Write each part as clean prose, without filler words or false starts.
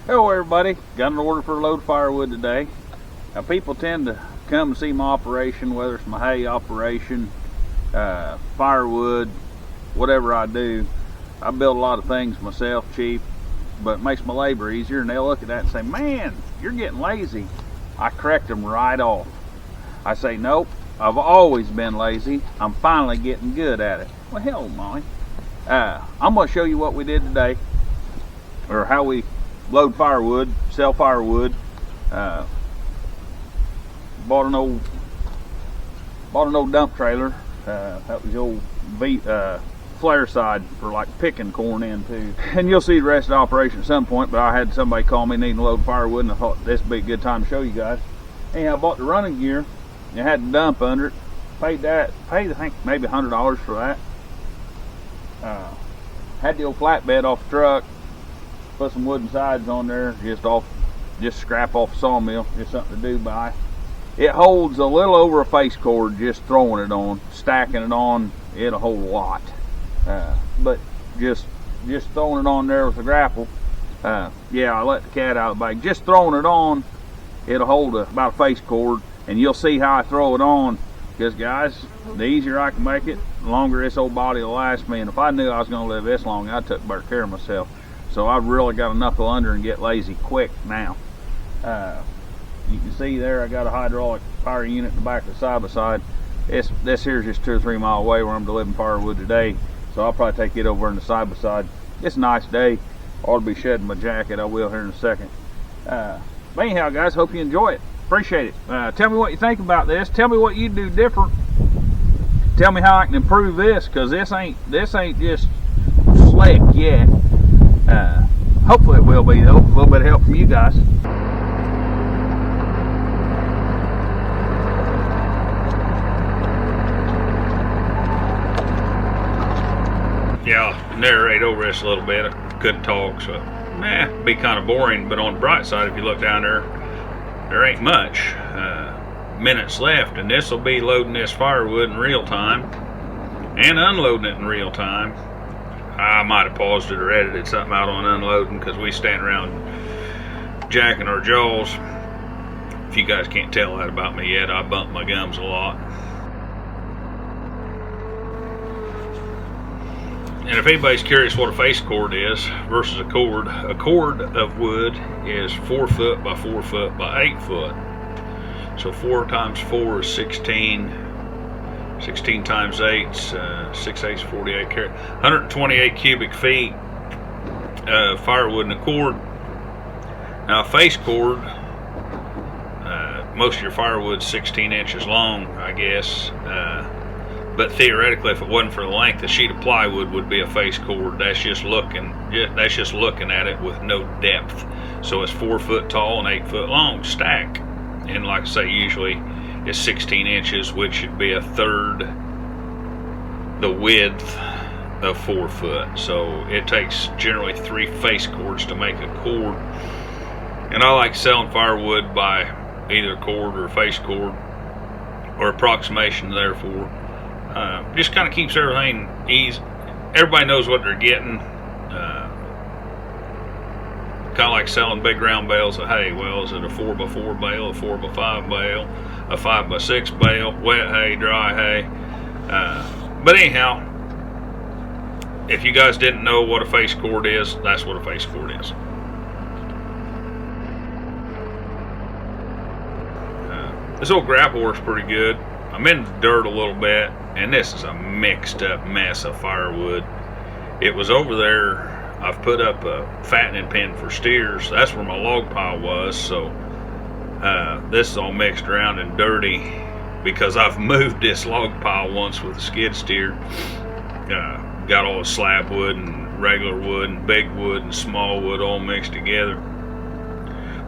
Hello everybody, got an order for a load of firewood today. Now people tend to come and see my operation, whether it's my hay operation, firewood, whatever I do. I build a lot of things myself cheap, but it makes my labor easier, and they'll look at that and say, man, you're getting lazy. I correct them right off. I say, nope, I've always been lazy. I'm finally getting good at it. Well, hell, Molly. I'm going to show you what we did today, or how we load firewood, sell firewood. Bought an old dump trailer. That was the old flare side for like picking corn into. And you'll see the rest of the operation at some point, but I had somebody call me needing a load of firewood, and I thought this would be a good time to show you guys. Anyhow, I bought the running gear and had the dump under it. Paid I think maybe $100 for that. Had the old flatbed off the truck. Put some wooden sides on there, just scrap off a sawmill, just something to do by. It holds a little over a face cord just throwing it on. Stacking it on, it'll hold a lot. But just throwing it on there with a grapple, yeah, I let the cat out of the bag. Just throwing it on, it'll hold about a face cord, and you'll see how I throw it on. Because guys, the easier I can make it, the longer this old body will last me. And if I knew I was going to live this long, I'd take better care of myself. So I've really got to knuckle under and get lazy quick now. You can see there I got a hydraulic power unit in the back of the side-by-side. This here's just 2 or 3 miles away where I'm delivering firewood today. So I'll probably take it over in the side-by-side. It's a nice day. Ought to be shedding my jacket. I will here in a second. But anyhow, guys, hope you enjoy it. Appreciate it. Tell me what you think about this. Tell me what you do different. Tell me how I can improve this, because this ain't just slick yet. Hopefully it will be, though. A little bit of help from you guys. Yeah, I'll narrate over this a little bit. I couldn't talk, so it'd be kind of boring. But on the bright side, if you look down there ain't much. Minutes left, and this will be loading this firewood in real time and unloading it in real time. I might have paused it or edited something out on unloading, because we stand around jacking our jaws. If you guys can't tell that about me yet, I bump my gums a lot. And if anybody's curious what a face cord is versus a cord of wood is 4 foot by 4 foot by 8 foot. So 4 times 4 is 16. 16 times 8 is 6 8 is 48. 128 cubic feet of firewood in a cord. Now a face cord, most of your firewood's 16 inches long, I guess. But theoretically, if it wasn't for the length, a sheet of plywood would be a face cord. That's just looking at it with no depth. So it's 4 foot tall and 8 foot long, stacked. And like I say, usually it's 16 inches, which should be a third the width of 4 foot. So it takes generally 3 face cords to make a cord. And I like selling firewood by either a cord or a face cord, or approximation therefore. Just kind of keeps everything easy. Everybody knows what they're getting. Kind of like selling big round bales of hay. Well, is it a 4x4 bale, a 4x5 bale, a 5x6 bale, wet hay, dry hay? But anyhow, if you guys didn't know what a face cord is, that's what a face cord is. This old grapple works pretty good. I'm in the dirt a little bit, and this is a mixed up mess of firewood. It was over there. I've put up a fattening pen for steers. That's where my log pile was. So this is all mixed around and dirty because I've moved this log pile once with a skid steer. Got all the slab wood and regular wood and big wood and small wood all mixed together.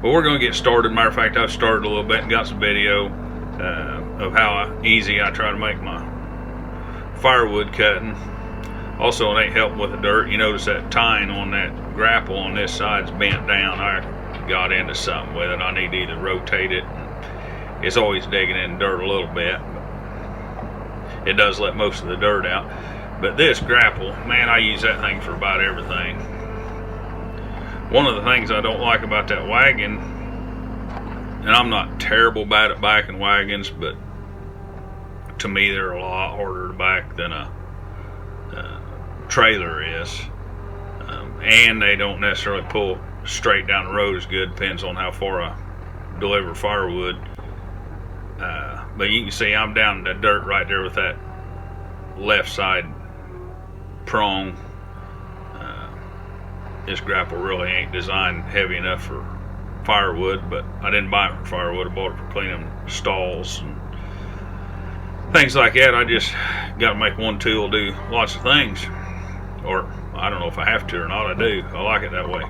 But we're going to get started. Matter of fact, I've started a little bit and got some video of how easy I try to make my firewood cutting. Also, it ain't helping with the dirt. You notice that tine on that grapple on this side's bent down. I got into something with it. I need to either rotate it. It's always digging in the dirt a little bit. It does let most of the dirt out. But this grapple, man, I use that thing for about everything. One of the things I don't like about that wagon, and I'm not terrible bad at backing wagons, but to me they're a lot harder to back than a trailer is. And they don't necessarily pull straight down the road as good, depends on how far I deliver firewood. But you can see I'm down in the dirt right there with that left side prong. This grapple really ain't designed heavy enough for firewood, but I didn't buy it for firewood. I bought it for cleaning stalls and things like that. I just got to make one tool do lots of things, or I don't know if I have to or not. I do. I like it that way.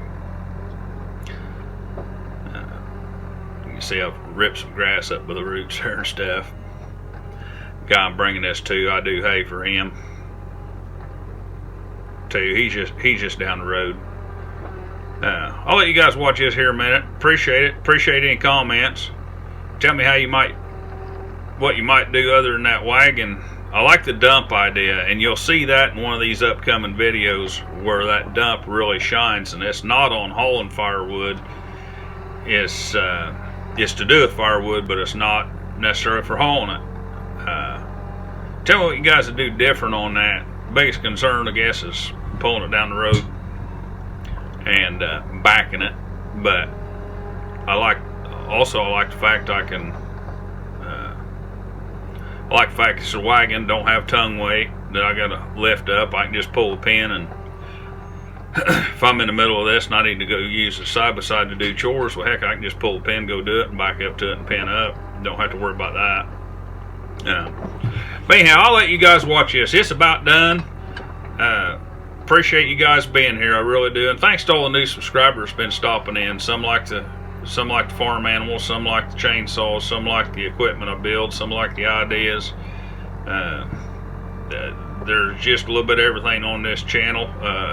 You can see I've ripped some grass up with the roots there and stuff. The guy I'm bringing this to, I do hay for him too. He's just down the road. I'll let you guys watch this here a minute. Appreciate it. Appreciate any comments. Tell me what you might do other than that wagon. I like the dump idea, and you'll see that in one of these upcoming videos where that dump really shines, and it's not on hauling firewood. It's to do with firewood, but it's not necessarily for hauling it. Tell me what you guys would do different on that. Biggest concern, I guess, is pulling it down the road and backing it. But I like the fact I can. I like the fact it's a wagon, don't have tongue weight that I gotta lift up. I can just pull the pin, and if I'm in the middle of this and I need to go use the side by side to do chores, well, heck, I can just pull the pin, go do it, and back up to it and pin up. Don't have to worry about that. But anyhow, I'll let you guys watch this. It's about done. Appreciate you guys being here, I really do. And thanks to all the new subscribers been stopping in. Some like the farm animals, some like the chainsaws, some like the equipment I build, some like the ideas. There's just a little bit of everything on this channel.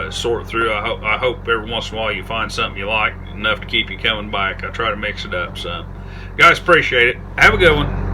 Sort through. I hope every once in a while you find something you like enough to keep you coming back. I try to mix it up. So, guys, appreciate it. Have a good one.